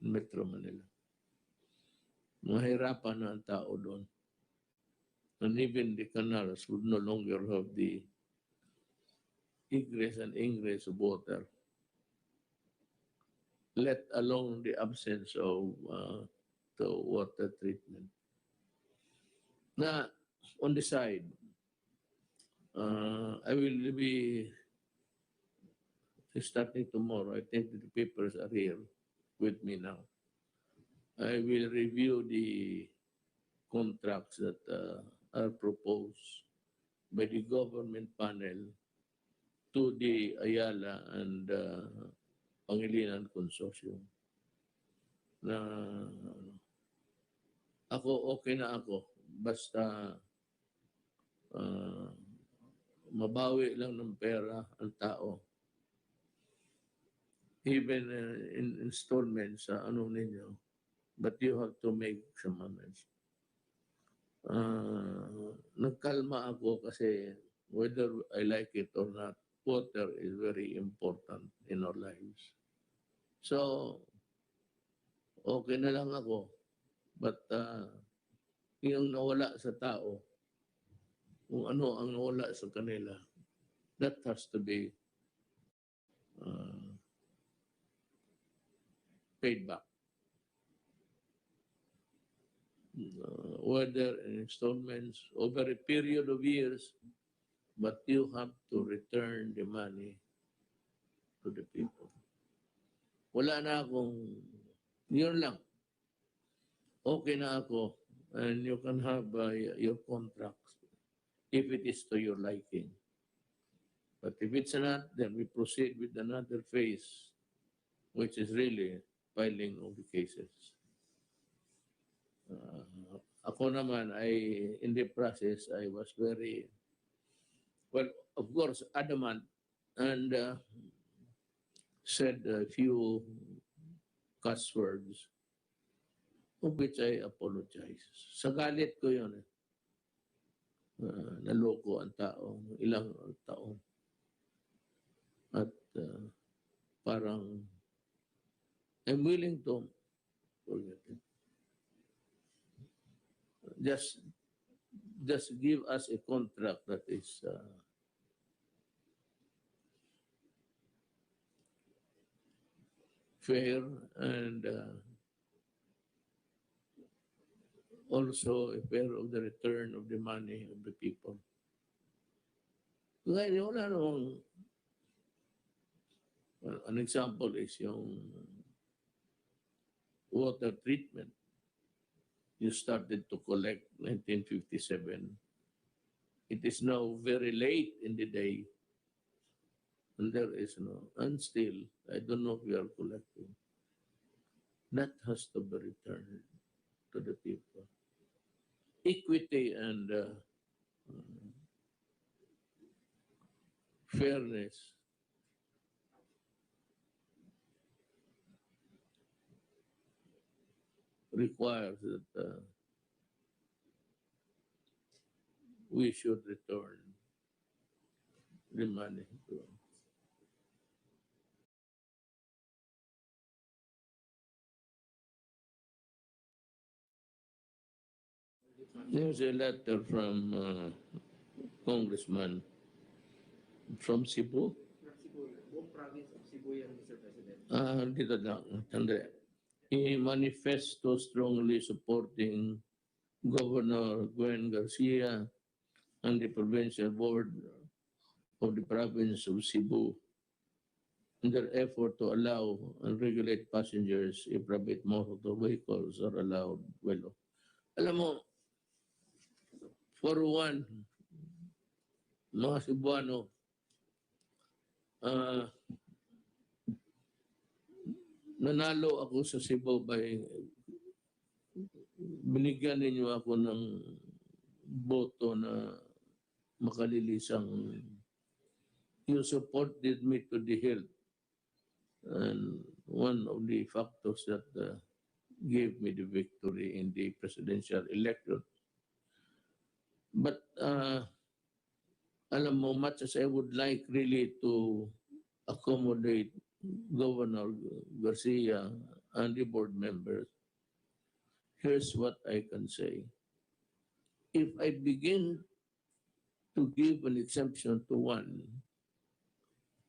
Metro Manila. Mahirapan na ang tao doon. And even the canals would no longer have the egress and ingress of water, let alone the absence of the water treatment. Now, on the side, I will be starting tomorrow. I think the papers are here with me now. I will review the contracts that are proposed by the government panel to the Ayala and Pangilinan Consortium. Na ako, okay na ako. Basta mabawi lang ng pera ang tao. Even in installments sa ano ninyo. But you have to make some amends. Nagkalma ako kasi whether I like it or not, water is very important in our lives. So, okay na lang ako. But yung nawala sa tao, kung ano ang nawala sa kanila, that has to be paid back. Whether in installments over a period of years, but you have to return the money to the people. Wala na akong, yun lang. Okay na ako. and you can have your contracts if it is to your liking. But if it's not, then we proceed with another phase, which is really filing of the cases. Ako naman, in the process, I was very, well, of course, adamant and said a few cuss words, of which I apologize. Sa galit ko yun, naloko ang tao, ilang taon. At parang, I'm willing to forget it. Just give us a contract that is fair and also a fair of the return of the money of the people. Kaya wala namang, well, an example is yung water treatment. You started to collect 1957. It is now very late in the day, and there is no, and still, I don't know if we are collecting. That has to be returned to the people. Equity and fairness requires that we should return the money to There's a letter from Congressman from Cebu. Buong province of Cebu yan, Mr. President. Dito lang, Andre. He manifesto strongly supporting Governor Gwen Garcia and the provincial board of the province of Cebu in their effort to allow and regulate passengers if private motor vehicles are allowed. Well, alam mo, for one, mga Cebuano, nanalo ako sa Cebu by binigyan ninyo ako ng boto na makalilisang. You supported me to the hilt. And one of the factors that gave me the victory in the presidential election. But alam mo, much as I would like really to accommodate Governor Garcia and the board members, here's what I can say. If I begin to give an exemption to one,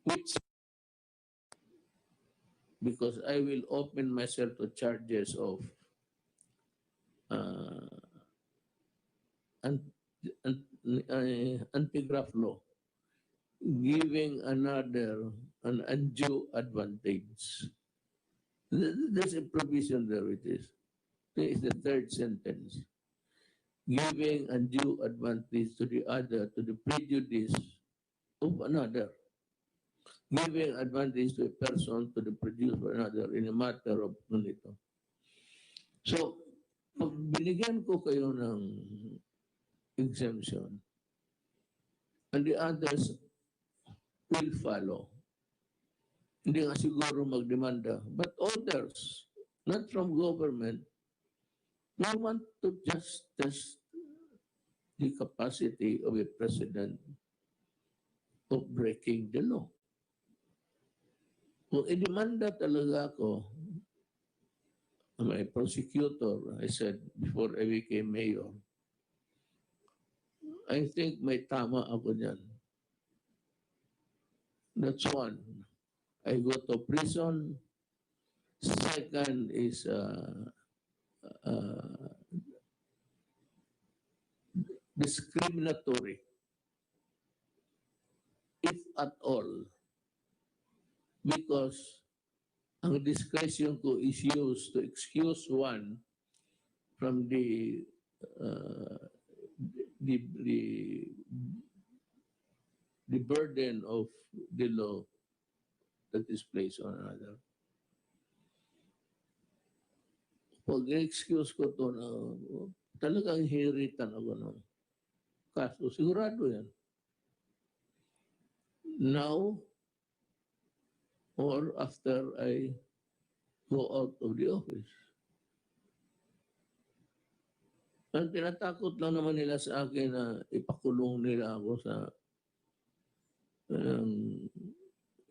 which because I will open myself to charges of anti-graft law, giving another an undue advantage. There's a provision there, it is. There is the third sentence. Giving undue advantage to the other, to the prejudice of another. Giving advantage to a person to the prejudice of another in a matter of nito. So, pag binigyan ko kayo ng exemption, and the others will follow. Hindi nga siguro magdemanda, but others, not from government, we want to just test the capacity of a president of breaking the law. Kung idemanda talaga ako, my prosecutor, I said before I became mayor, I think may tama ako dyan. That's one. I go to prison. Second is discriminatory, if at all, because ang discretion ko is used to excuse one from the uh, the, the, the burden of the law that is placed on another. Pag excuse ko to na talagang hiritan ako ng kaso, sigurado yan. Now or after I go out of the office. Ang tinatakot lang naman nila sa akin na ipakulong nila ako sa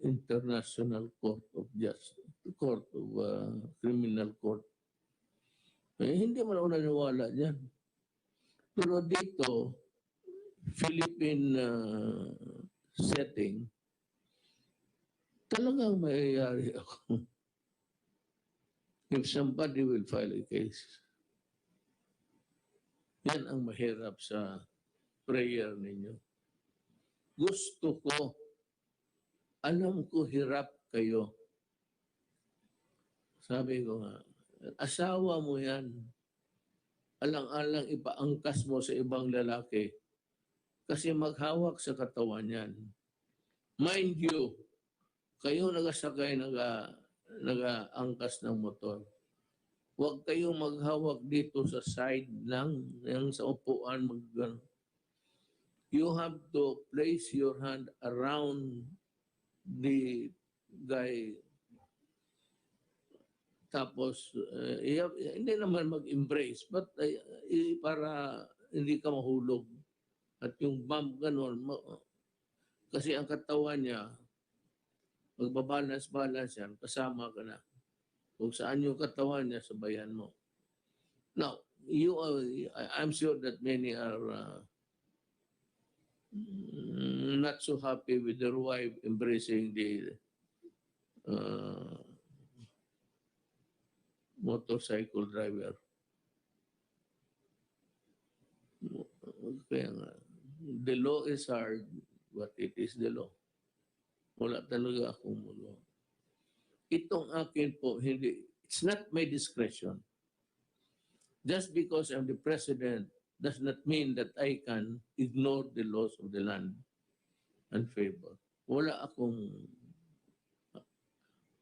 International Court of Justice, Court of Criminal Court. Hindi man ako naniwala dyan. Pero dito, Philippine setting, talagang mayayari ako. If somebody will file a case, yan ang mahirap sa prayer ninyo. Gusto ko, alam ko hirap kayo. Sabi ko nga, asawa mo yan. Alang-alang ipaangkas mo sa ibang lalaki kasi maghawak sa katawan yan. Mind you, kayo nagasakay, nag-aangkas ng motor. Huwag kayong maghawak dito sa side lang, yung sa upuan. You have to place your hand around the guy. Tapos, hindi naman mag-embrace, but para hindi ka mahulog. At yung bump ganon, kasi ang katawan niya, magbabalance-balance yan, kasama ka na. Kung saan yung katawan niya, sabayan mo. Now, I'm sure that many are not so happy with their wife embracing the motorcycle driver. Kaya nga, the law is hard, but it is the law. Wala talaga akong magawa. Itong akin po, it's not my discretion. Just because I'm the president does not mean that I can ignore the laws of the land and favor. Wala akong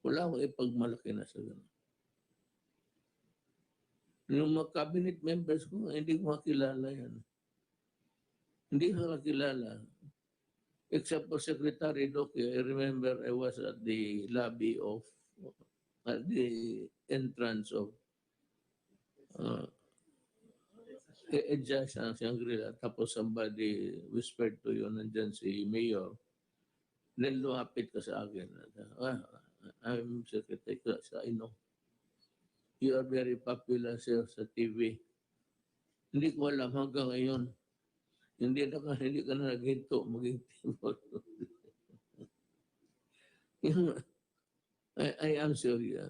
ipagmalaki na sa ganun. Yung mga cabinet members ko, hindi ko makilala yan. Hindi ko makilala. Except for Secretary Doke, I remember I was at the lobby of, at the entrance of Shangri-La. Tapos somebody whispered to you, nandyan si Mayor. Then lumapit ka sa akin. I'm Secretary, I know. You are very popular, sir, sa TV. Hindi ko alam hanggang ngayon. Hindi ka na naghinto maging table. I answer you.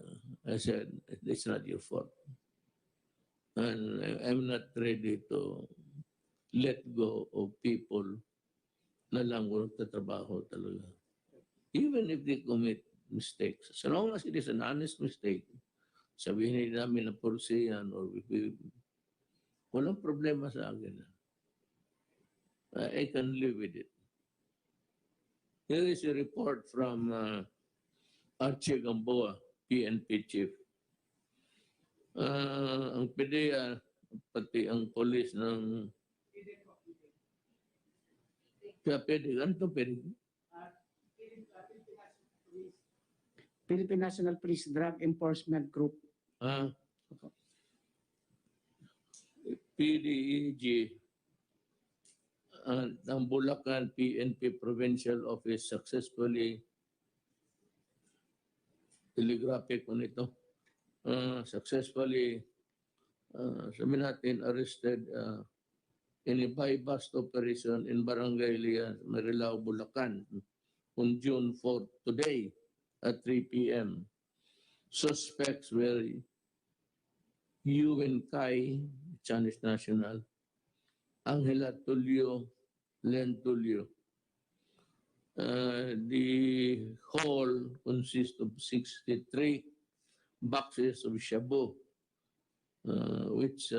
I said, it's not your fault. And I'm not ready to let go of people na lang walang tatrabaho talaga. Even if they commit mistakes. So long as it is an honest mistake, sabihin namin na porsi yan or walang problema sa akin. I can live with it. Here is a report from Archie Gamboa, PNP chief. Ang PDEA, pati ang polis ng ano to Philippine National Police Drug Enforcement Group. PDEG, ang Bulacan PNP Provincial Office successfully, telegraphic ko nito, successfully, sabihin natin, arrested in a buy-bust operation in Barangay Marilao, Bulacan on June 4 today at 3 p.m. Suspects were Yuwen Kai, Chinese national, Angela Tulio, Len Tulio. The haul consists of 63 boxes of shabu, which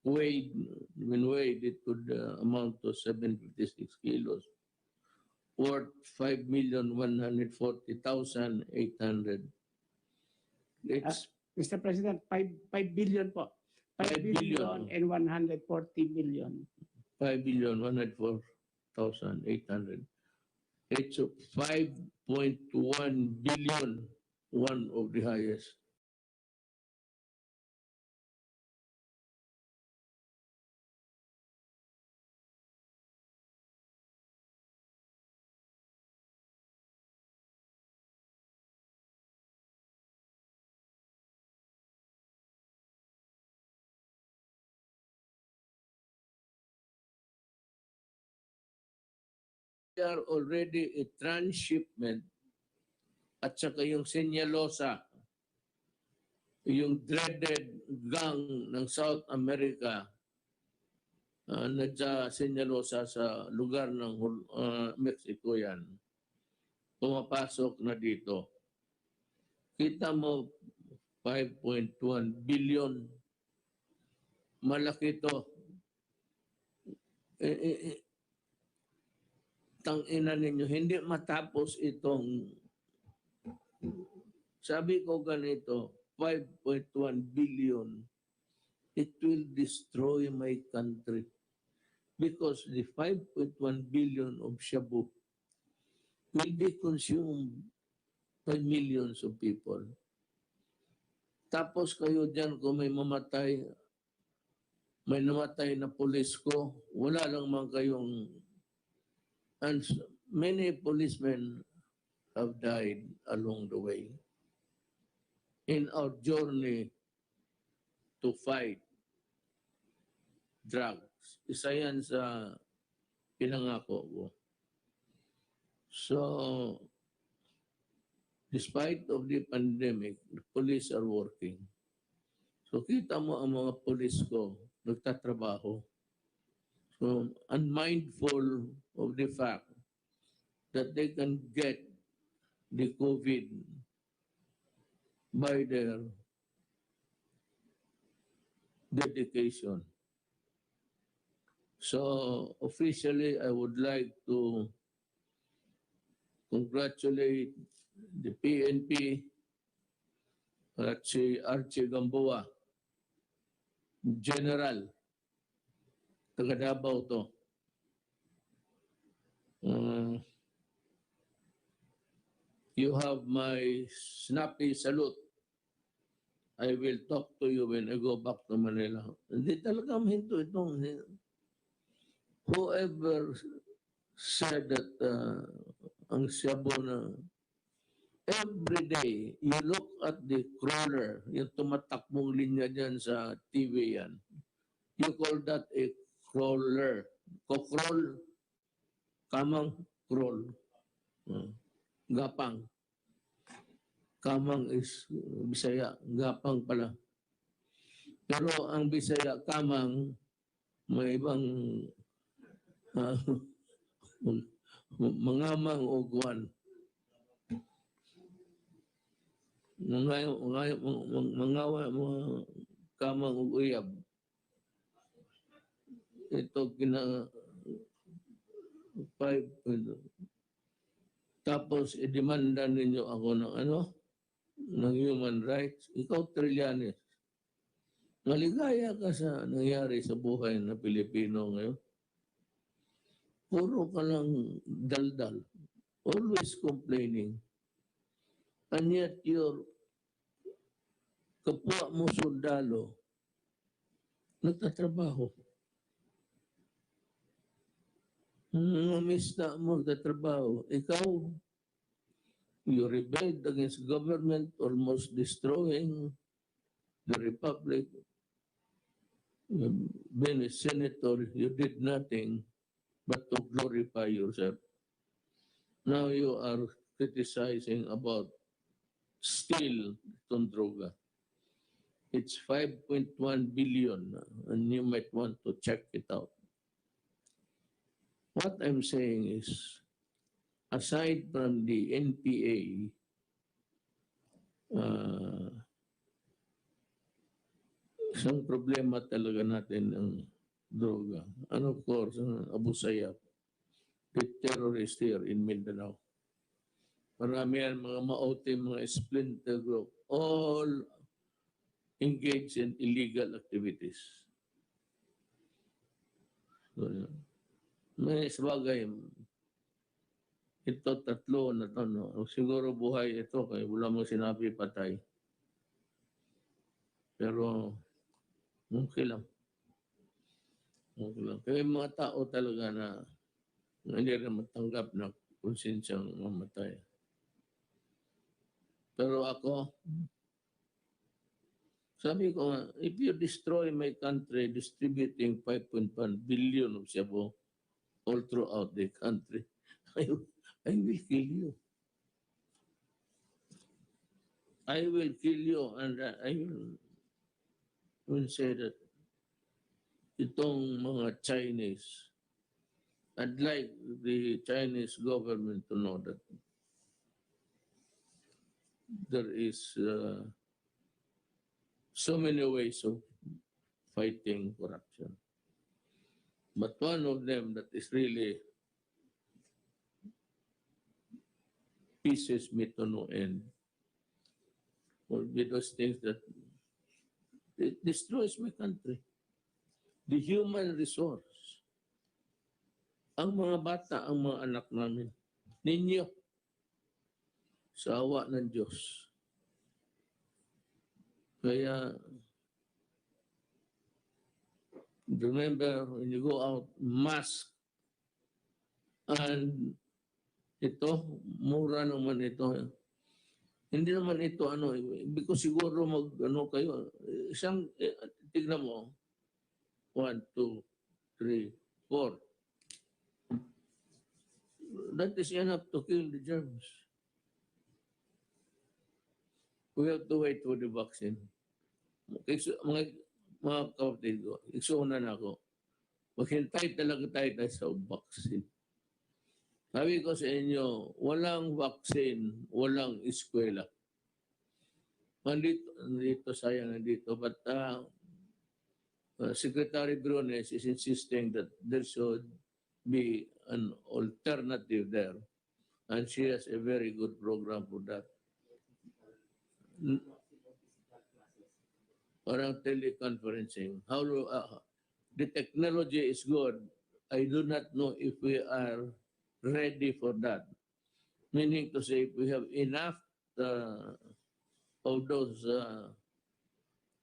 weighed, when weighed, it could amount to 756 kilos, worth 5,140,800. It's Mr. President, 5 billion po. 5 5 billion billion. and 140 million. 5,104,800. It's 5.1 billion, one of the highest. They are already a transshipment at saka yung Senyalosa, yung dreaded gang ng South America na sa Senyalosa sa lugar ng Mexico yan. Pumapasok na dito. Kita mo 5.1 billion. Malaki to. Tangina ninyo, hindi matapos itong, sabi ko ganito, 5.1 billion, it will destroy my country. Because the 5.1 billion of shabu will be consumed by millions of people. Tapos kayo dyan kung may mamatay, may namatay na pulis ko, wala lang man kayong. And many policemen have died along the way in our journey to fight drugs. Isa yan sa pinangako ko. So, despite of the pandemic, the police are working. So, kita mo ang mga police ko, nagtatrabaho. So, unmindful of the fact that they can get the COVID by their dedication. So, officially, I would like to congratulate the PNP at si Archie Gamboa, General, taga Davao to. You have my snappy salute. I will talk to you when I go back to Manila. Hindi talaga mahinto itong whoever said that ang Cebu na every day you look at the crawler, yung tumatakbong linya dyan sa TV yan. You call that a crawler. Ko-crawl, kamang crawl. Gapang. Kamang is Bisaya, gapang pala. Pero ang Bisaya, kamang, may ibang mangamang o guwan. Mangawa, mga kamang o uyab. Ito kina 5. Tapos idemanda ninyo ako ng ng human rights. Ikaw, Trillanes. Maligaya ka sa nangyari sa buhay na Pilipino ngayon. Puro ka lang daldal. Always complaining. And yet your kapwa mo sundalo nagtatrabaho. Mamista mo nagtatrabaho. Ikaw, you rebelled against government, almost destroying the republic. Being a senator, you did nothing but to glorify yourself. Now you are criticizing about still itong droga. It's 5.1 billion and you might want to check it out. What I'm saying is, aside from the NPA, Isang problema talaga natin ang droga. And of course, Abu Sayyaf, the terrorist here in Mindanao. Marami yan, mga maote, mga splinter group, all engaged in illegal activities. So, may sabagay, ito tatlo na to, no? Siguro buhay ito, kaya wala mong sinabi patay. Pero, okay lang. Okay lang. Kaya yung mga tao talaga na hindi rin matanggap na konsensyang mamatay. Pero ako, sabi ko nga, if you destroy my country distributing 5.1 billion of shabu all throughout the country, I will kill you. I will kill you and I will say that itong mga Chinese, I'd like the Chinese government to know that there is so many ways of fighting corruption. But one of them that is really pisses me to no end will be those things that it destroys my country. The human resource. Ang mga bata, ang mga anak namin, ninyo, sa awa ng Diyos. Kaya, remember, when you go out, mask. And ito, mura naman ito. Hindi naman ito, because siguro kayo, isang, tignan mo, 1, 2, 3, 4. That is enough to kill the germs. We have to wait for the vaccine. Mga kapatid ko, iksuna na ako. Maghintay talaga tayo sa vaccine. Sabi ko sa inyo, walang vaccine, walang eskwela. Nandito sayang nandito. But Secretary Briones is insisting that there should be an alternative there. And she has a very good program for that. Parang teleconferencing. The technology is good. I do not know if we are ready for that. Meaning to say, if we have enough of those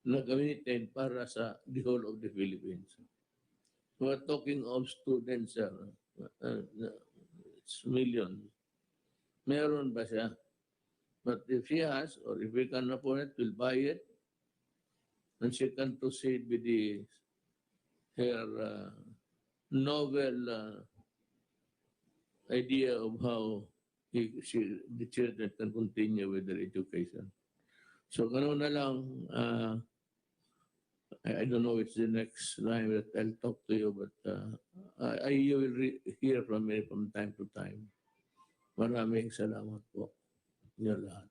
na gamitin para sa the whole of the Philippines. We're talking of students, it's million. Meron ba siya? But if she has, or if we can afford it, we'll buy it. And she can proceed with her novel idea of how the children can continue with their education. So ganoon na lang, I don't know if it's the next time that I'll talk to you, but you will hear from me from time to time. Maraming salamat po. Inyo lahat.